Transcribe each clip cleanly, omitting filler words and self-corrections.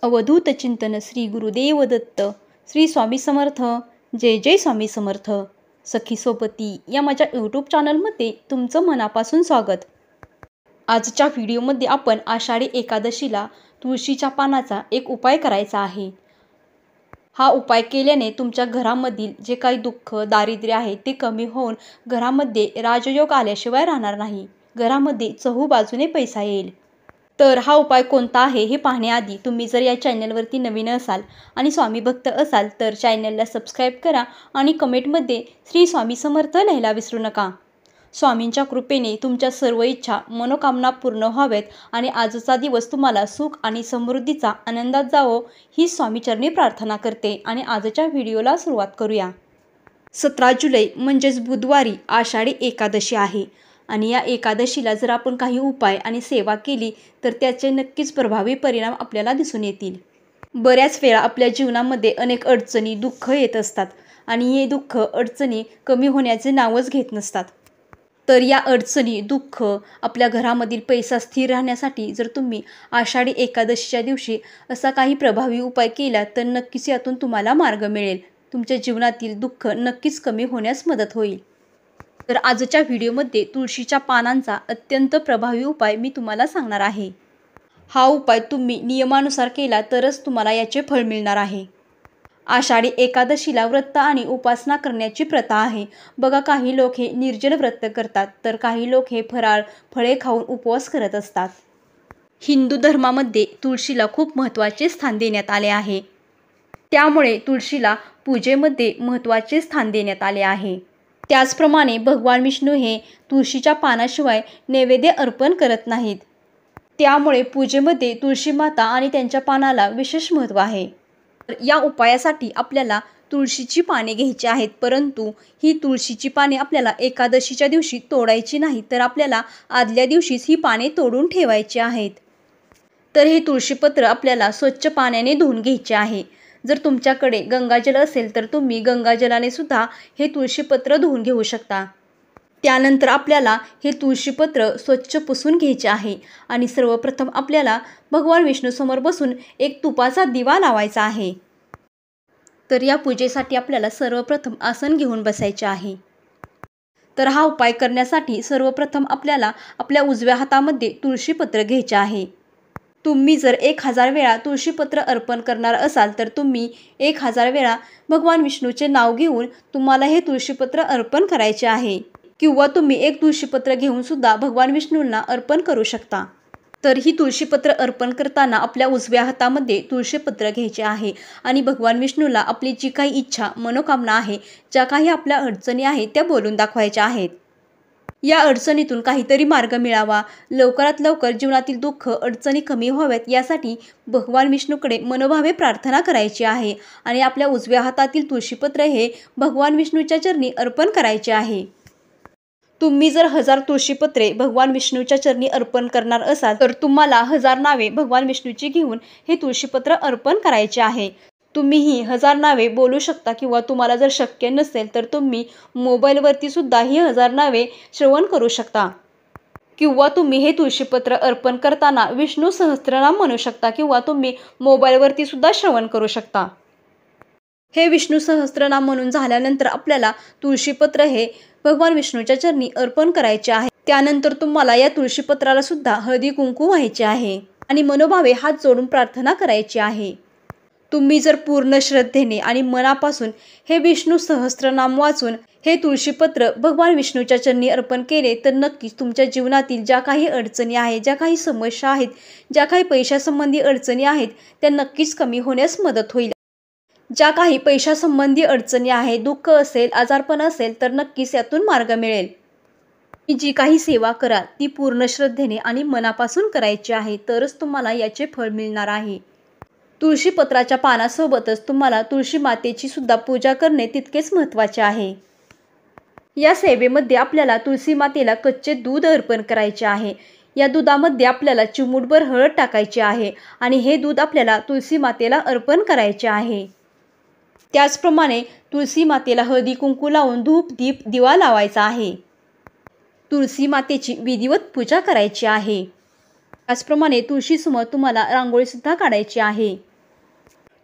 अवधूत चिंतन श्री गुरुदेव दत्त. श्री स्वामी समर्थ. जय जय स्वामी समर्थ. सखी सोबती या माझ्या यूट्यूब चॅनलमध्ये तुमचं मनापासून स्वागत. आजच्या व्हिडिओमध्ये आपण आषाढी एकादशीला तुळशीच्या पानाचा एक उपाय करायचा आहे. हा उपाय केल्याने तुमच्या घरामधील जे काही दुःख दारिद्र्य आहे ते कमी होऊन घरामध्ये राजयोग आल्याशिवाय राहणार नाही. घरामध्ये चहूबाजूने पैसा येईल. तर हा उपाय कोणता आहे हे पाहण्याआधी तुम्ही जर या चॅनलवरती नवीन असाल आणि स्वामी भक्त असाल तर चॅनलला सबस्क्राईब करा आणि कमेंटमध्ये श्री स्वामी समर्थ लिहायला विसरू नका. स्वामींच्या कृपेने तुमच्या सर्व इच्छा मनोकामना पूर्ण व्हावेत आणि आजचा दिवस तुम्हाला सुख आणि समृद्धीचा आनंदात जावो ही स्वामीचरणी प्रार्थना करते. आणि आजच्या व्हिडिओला सुरुवात करूया. 17 जुलै म्हणजेच बुधवारी आषाढी एकादशी आहे आणि या एकादशीला जर आपण काही उपाय आणि सेवा केली तर त्याचे नक्कीच प्रभावी परिणाम आपल्याला दिसून येतील. बऱ्याच वेळा आपल्या जीवनामध्ये अनेक अडचणी दुःख येत असतात आणि हे दुःख अडचणी कमी होण्याचे नावच घेत नसतात. तर या अडचणी दुःख आपल्या घरामधील पैसा स्थिर राहण्यासाठी जर तुम्ही आषाढी एकादशीच्या दिवशी असा काही प्रभावी उपाय केला तर नक्कीच यातून तुम्हाला मार्ग मिळेल. तुमच्या जीवनातील दुःख नक्कीच कमी होण्यास मदत होईल. तर आजच्या व्हिडिओमध्ये तुळशीच्या पानांचा अत्यंत प्रभावी उपाय मी तुम्हाला सांगणार आहे. हा उपाय तुम्ही नियमानुसार केला तरच तुम्हाला याचे फळ मिळणार आहे. आषाढी एकादशीला व्रत आणि उपासना करण्याची प्रथा आहे. बघा, काही लोक हे निर्जल व्रत करतात तर काही लोक हे फराळ फळे खाऊन उपवास करत असतात. हिंदू धर्मामध्ये तुळशीला खूप महत्त्वाचे स्थान देण्यात आले आहे. त्यामुळे तुळशीला पूजेमध्ये महत्त्वाचे स्थान देण्यात आले आहे. त्याचप्रमाणे भगवान विष्णू हे तुळशीच्या पानाशिवाय नैवेद्य अर्पण करत नाहीत. त्यामुळे पूजेमध्ये तुळशी माता आणि त्यांच्या पानाला विशेष महत्त्व आहे. या उपायासाठी आपल्याला तुळशीची पाने घ्यायची आहेत, परंतु ही तुळशीची पाने आपल्याला एकादशीच्या दिवशी तोडायची नाही तर आपल्याला आदल्या दिवशीच ही पाने तोडून ठेवायची आहेत. तर हे तुळशीपत्र आपल्याला स्वच्छ पाण्याने धुवून घ्यायचे आहे. जर तुमच्याकडे गंगाजल असेल तर तुम्ही गंगाजलाने सुद्धा हे तुळशीपत्र धुवून घेऊ शकता. त्यानंतर आपल्याला हे तुळशीपत्र स्वच्छ पुसून घ्यायचे आहे आणि सर्वप्रथम आपल्याला भगवान विष्णूसमोर बसून एक तुपाचा दिवा लावायचा आहे. तर या पूजेसाठी आपल्याला सर्वप्रथम आसन घेऊन बसायचे आहे. तर हा उपाय करण्यासाठी सर्वप्रथम आपल्याला आपल्या उजव्या हातामध्ये तुळशीपत्र घ्यायचे आहे. तुम्ही जर 1000 वेळा तुळशीपत्र अर्पण करणार असाल तर तुम्ही 1000 वेळा भगवान विष्णूचे नाव घेऊन तुम्हाला हे तुळशीपत्र अर्पण करायचे आहे. किंवा तुम्ही एक तुळशीपत्र घेऊन सुद्धा भगवान विष्णूंना अर्पण करू शकता. तर ही तुळशीपत्र अर्पण करताना आपल्या उजव्या हातामध्ये तुळशीपत्र घ्यायचे आहे आणि भगवान विष्णूला आपली जी काही इच्छा मनोकामना आहे, ज्या काही आपल्या अडचणी आहेत त्या बोलून दाखवायच्या आहेत. या अडचणीतून काहीतरी मार्ग मिळावा, लवकरात लवकर जीवनातील दुःख अडचणी कमी व्हाव्यात यासाठी भगवान विष्णूकडे मनोभावे प्रार्थना करायची आहे आणि आपल्या उजव्या हातातील तुळशीपत्र हे भगवान विष्णूच्या चरणी अर्पण करायचे आहे. तुम्ही जर 1000 तुळशीपत्रे भगवान विष्णूच्या चरणी अर्पण करणार असाल तर तुम्हाला 1000 नावे भगवान विष्णूची घेऊन हे तुळशीपत्र अर्पण करायचे आहे. तुम्ही ही 1000 नावे बोलू शकता किंवा तुम्हाला जर शक्य नसेल तर तुम्ही मोबाईलवरती सुद्धा ही 1000 नावे श्रवण करू शकता. किंवा तुम्ही हे तुळशीपत्र अर्पण करताना विष्णू सहस्त्रनाम म्हणू शकता किंवा तुम्ही मोबाईलवरती सुद्धा श्रवण करू शकता. हे विष्णू सहस्त्रनाम म्हणून झाल्यानंतर आपल्याला तुळशीपत्र हे भगवान विष्णूच्या चरणी अर्पण करायचे आहे. त्यानंतर तुम्हाला या तुळशीपत्राला सुद्धा हळदी कुंकू व्हायचे आहे आणि मनोभावे हात जोडून प्रार्थना करायची आहे. तुम्ही जर पूर्ण श्रद्धेने आणि मनापासून हे विष्णू सहस्त्रनाम वाचून हे तुळशीपत्र भगवान विष्णूच्या चरणी अर्पण केले तर नक्कीच तुमच्या जीवनातील ज्या काही अडचणी आहेत, ज्या काही समस्या आहेत, ज्या काही पैशासंबंधी अडचणी आहेत त्या नक्कीच कमी होण्यास मदत होईल. ज्या काही पैशासंबंधी अडचणी आहेत, दुःख असेल, आजारपण असेल तर नक्कीच यातून मार्ग मिळेल. जी काही सेवा कराल ती पूर्ण श्रद्धेने आणि मनापासून करायची आहे तरच तुम्हाला याचे फळ मिळणार आहे. तुळशीपत्राच्या पानासोबतच तुम्हाला तुळशी मातेची सुद्धा पूजा करणे तितकेच महत्त्वाचे आहे. या सेवेमध्ये आपल्याला तुळशी मातेला कच्चे दूध अर्पण करायचे आहे. या दुधामध्ये आपल्याला चिमूटभर हळद टाकायची आहे आणि हे दूध आपल्याला तुळशी मातेला अर्पण करायचे आहे. त्याचप्रमाणे तुळशी मातेला हळदी कुंकू लावून धूप दीप दिवा लावायचा आहे. तुळशी मातेची विधिवत पूजा करायची आहे. त्याचप्रमाणे तुळशीसमोर तुम्हाला रांगोळीसुद्धा काढायची आहे.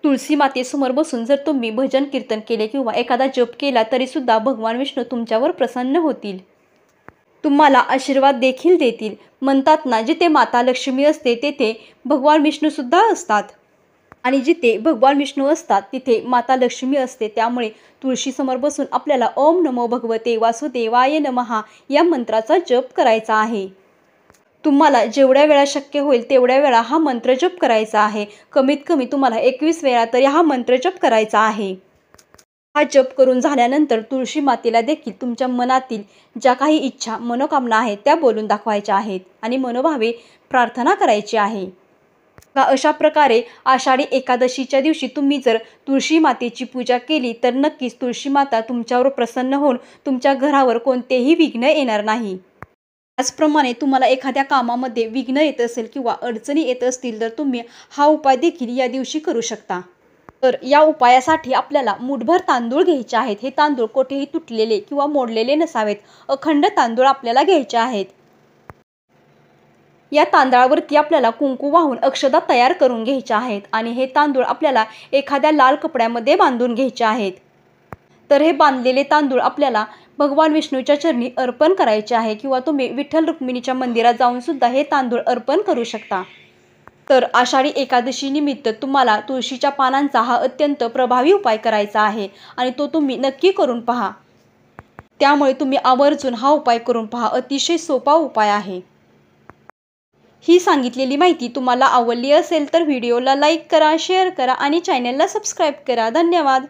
तुळशी मातेसमोर बसून जर तुम्ही भजन कीर्तन केले किंवा एखादा जप केला तरीसुद्धा भगवान विष्णू तुमच्यावर प्रसन्न होतील. तुम्हाला आशीर्वाद देखील देतील. म्हणतात ना, जिथे माता लक्ष्मी असते तेथे भगवान विष्णूसुद्धा असतात आणि जिथे भगवान विष्णू असतात तिथे माता लक्ष्मी असते. त्यामुळे तुळशीसमोर बसून आपल्याला ओम नमो भगवते वासुदेवाय नमः या मंत्राचा जप करायचा आहे. तुम्हाला जेवढ्या वेळा शक्य होईल तेवढ्या वेळा हा मंत्र जप करायचा आहे. कमीत कमी तुम्हाला 21 वेळा तरी हा मंत्र जप करायचा आहे. हा जप करून झाल्यानंतर तुळशी मातेला देखील तुमच्या मनातील ज्या काही इच्छा मनोकामना आहेत त्या बोलून दाखवायच्या आहेत आणि मनोभावे प्रार्थना करायची आहे. अशा प्रकारे आषाढी एकादशीच्या दिवशी तुम्ही जर तुळशी मातेची पूजा केली तर नक्कीच तुळशी माता तुमच्यावर प्रसन्न होऊन तुमच्या घरावर कोणतेही विघ्न येणार नाही. त्याचप्रमाणे तुम्हाला एखाद्या कामामध्ये विघ्न येत असेल किंवा अडचणी येत असतील तर तुम्ही हा उपाय देखील या दिवशी करू शकता. तर या उपायासाठी आपल्याला मूठभर तांदूळ घ्यायचे आहेत. हे तांदूळ कोठेही तुटलेले किंवा मोडलेले नसावेत. अखंड तांदूळ आपल्याला घ्यायचे आहेत. या तांदळावरती आपल्याला कुंकू वाहून अक्षता तयार करून घ्यायच्या आहेत आणि हे तांदूळ आपल्याला एखाद्या लाल कपड्यामध्ये बांधून घ्यायचे आहेत. तर हे बांधलेले तांदूळ आपल्याला भगवान विष्णूच्या चरणी अर्पण करायचे आहे किंवा तुम्ही विठ्ठल रुक्मिणीच्या मंदिरात जाऊन सुद्धा हे तांदूळ अर्पण करू शकता. तर आषाढी एकादशी निमित्त तुम्हाला तुळशीच्या पानांचा हा अत्यंत प्रभावी उपाय करायचा आहे आणि तो तुम्ही नक्की करून पहा. त्यामुळे तुम्ही आवर्जून हा उपाय करून पहा. अतिशय सोपा उपाय आहे. ही सांगितलेली माहिती तुम्हाला आवडली असेल तर व्हिडिओला लाईक करा, शेअर करा आणि चॅनलला सबस्क्राईब करा. धन्यवाद.